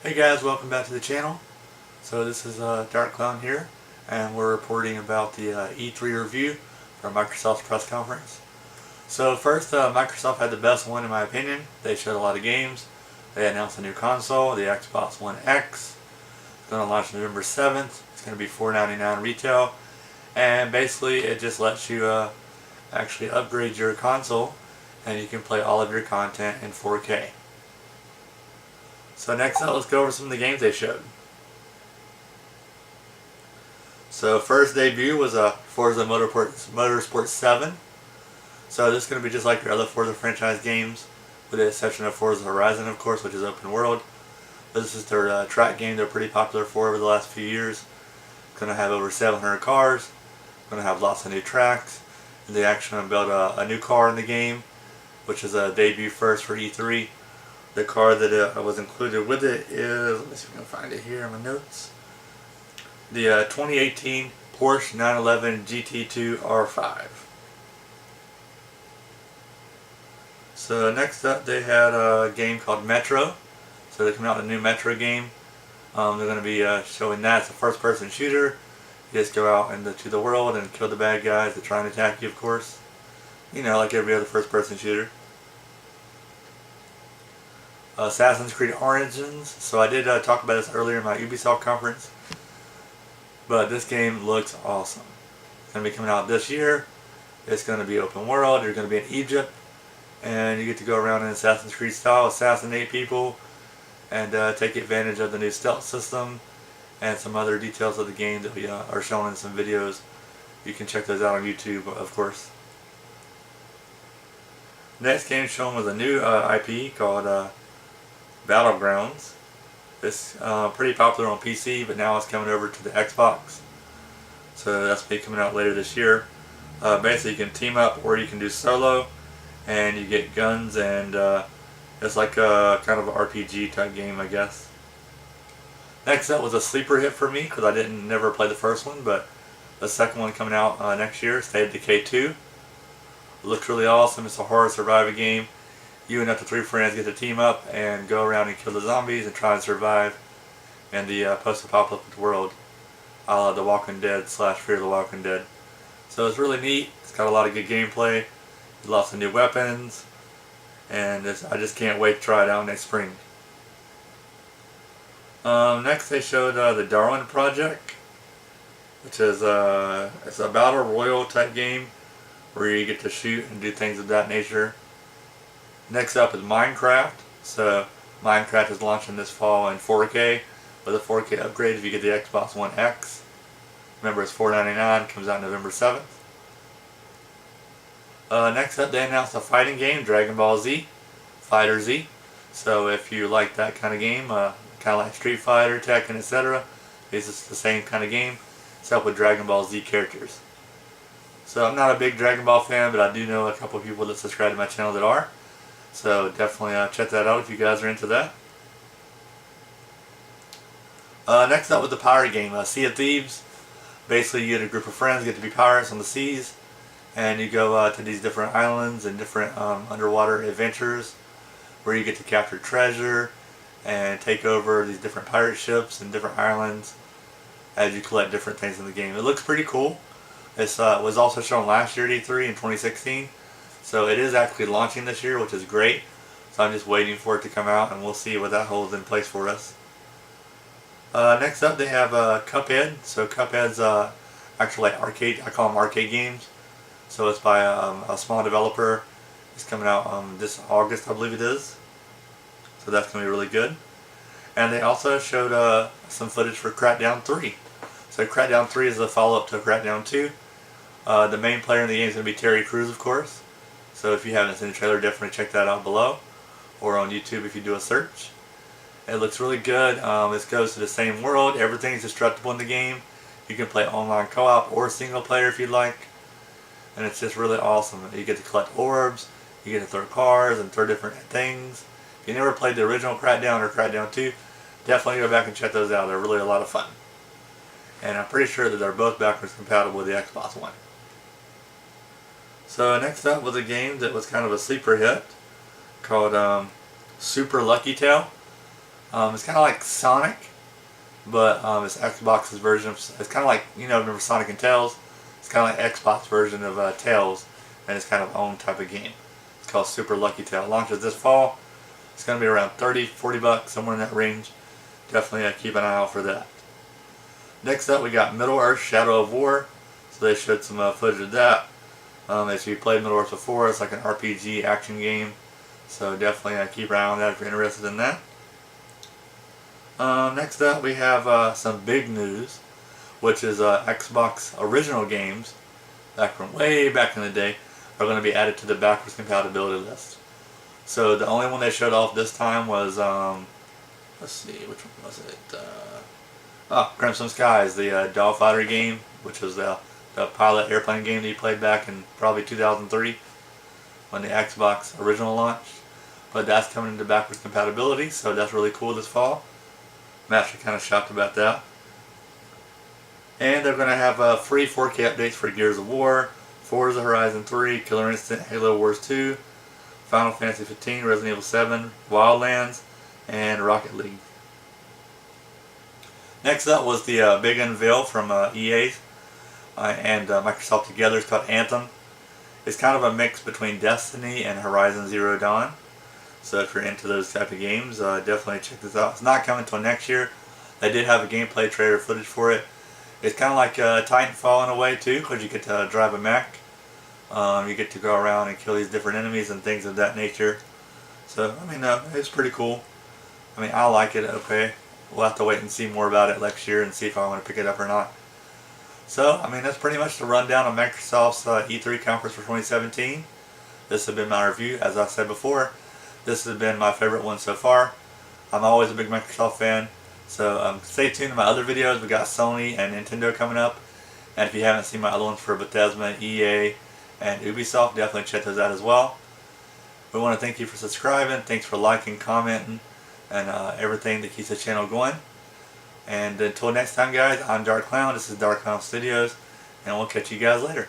Hey guys, welcome back to the channel. So this is DarkClown here, and we're reporting about the E3 review from Microsoft's press conference. So first, Microsoft had the best one in my opinion. They showed a lot of games. They announced a new console, the Xbox One X. It's going to launch November 7th. It's going to be $4.99 retail, and basically it just lets you actually upgrade your console, and you can play all of your content in 4K. So next up, let's go over some of the games they showed. So first debut was Forza Motorsport 7. So this is going to be just like your other Forza franchise games, with the exception of Forza Horizon, of course, which is open world. But this is their track game they're pretty popular for over the last few years. It's going to have over 700 cars. Going to have lots of new tracks. And they actually unveiled a new car in the game, which is a debut first for E3. The car that was included with it is, let me see if I can find it here in my notes, the 2018 Porsche 911 GT2 R5. So next up they had a game called Metro. So they're coming out with a new Metro game. They're going to be showing that. It's a first person shooter. You just go out into the world and kill the bad guys that try and attack you, of course. You know, like every other first person shooter. Assassin's Creed Origins. So I did talk about this earlier in my Ubisoft conference, but this game looks awesome. It's going to be coming out this year. It's going to be open world. You're going to be in Egypt, and you get to go around in Assassin's Creed style, assassinate people, and take advantage of the new stealth system and some other details of the game that we are showing in some videos. You can check those out on YouTube, of course. Next game shown was a new IP called Battlegrounds. It's pretty popular on PC, but now it's coming over to the Xbox. So that's be coming out later this year. Basically, you can team up or you can do solo, and you get guns, and it's like a kind of an RPG type game, I guess. Next up was a sleeper hit for me because I never play the first one, but the second one coming out next year, State of Decay 2. It looks really awesome. It's a horror survivor game. You and up to 3 friends get to team up and go around and kill the zombies and try and survive in the post-apocalyptic world, a la The Walking Dead / Fear the Walking Dead. So it's really neat. It's got a lot of good gameplay, lots of new weapons, and I just can't wait to try it out next spring. Next they showed the Darwin Project, which is it's a battle royale type game where you get to shoot and do things of that nature. Next up is Minecraft. So Minecraft is launching this fall in 4K with a 4K upgrade if you get the Xbox One X. Remember, it's $4.99, comes out November 7th. Next up they announced a fighting game, Dragon Ball Z, Fighter Z. So if you like that kind of game, kind of like Street Fighter, Tekken, etc., it's just the same kind of game, except with Dragon Ball Z characters. So I'm not a big Dragon Ball fan, but I do know a couple of people that subscribe to my channel that are. So definitely check that out if you guys are into that. Next up was the pirate game, Sea of Thieves. Basically you get a group of friends, get to be pirates on the seas, and you go to these different islands and different underwater adventures where you get to capture treasure and take over these different pirate ships and different islands as you collect different things in the game. It looks pretty cool. It was also shown last year at E3 in 2016. So it is actually launching this year, which is great. So I'm just waiting for it to come out, and we'll see what that holds in place for us. Next up they have Cuphead. So Cuphead's actually like arcade, I call them arcade games. So it's by a small developer. It's coming out this August, I believe it is. So that's going to be really good. And they also showed some footage for Crackdown 3. So Crackdown 3 is a follow-up to Crackdown 2. The main player in the game is going to be Terry Crews, of course. So if you haven't seen the trailer, definitely check that out below, or on YouTube if you do a search. It looks really good. It goes to the same world. Everything's destructible in the game. You can play online co-op or single player if you'd like. And it's just really awesome. You get to collect orbs, you get to throw cars and throw different things. If you never played the original Crackdown or Crackdown 2, definitely go back and check those out. They're really a lot of fun. And I'm pretty sure that they're both backwards compatible with the Xbox One. So next up was a game that was kind of a sleeper hit called Super Lucky Tail. It's kind of like Sonic, but it's Xbox's version of, it's kind of like, remember Sonic and Tails? It's kind of like Xbox version of Tails, and it's kind of own type of game. It's called Super Lucky Tail. It launches this fall. It's going to be around 30, 40 bucks, somewhere in that range. Definitely keep an eye out for that. Next up, we got Middle-earth: Shadow of War. So they showed some footage of that. If you played Middle-earth before, it's like an RPG action game. So definitely keep an eye on that if you're interested in that. Next up, we have some big news, which is Xbox original games, way back in the day, are going to be added to the backwards compatibility list. So the only one they showed off this time was, let's see, which one was it? Crimson Skies, the Dogfighter game, which was the pilot airplane game that you played back in probably 2003 when the Xbox original launched. But that's coming into backwards compatibility, so that's really cool this fall. I'm actually kind of shocked about that. And they're going to have free 4K updates for Gears of War, Forza Horizon 3, Killer Instinct, Halo Wars 2, Final Fantasy 15, Resident Evil 7, Wildlands, and Rocket League. Next up was the big unveil from EA and Microsoft together. It's called Anthem. It's kind of a mix between Destiny and Horizon Zero Dawn. So if you're into those type of games, definitely check this out. It's not coming until next year. They did have a gameplay trailer footage for it. It's kind of like Titanfall in a way too, because you get to drive a mech. You get to go around and kill these different enemies and things of that nature. So, I mean, it's pretty cool. I mean, I like it, okay. We'll have to wait and see more about it next year and see if I want to pick it up or not. So, I mean, that's pretty much the rundown of Microsoft's E3 conference for 2017. This has been my review. As I said before, this has been my favorite one so far. I'm always a big Microsoft fan. So stay tuned to my other videos. We got Sony and Nintendo coming up. And if you haven't seen my other ones for Bethesda, EA, and Ubisoft, definitely check those out as well. We want to thank you for subscribing. Thanks for liking, commenting, and everything that keeps the channel going. And until next time, guys, I'm DarkClown. This is DarkClown Studios. And we'll catch you guys later.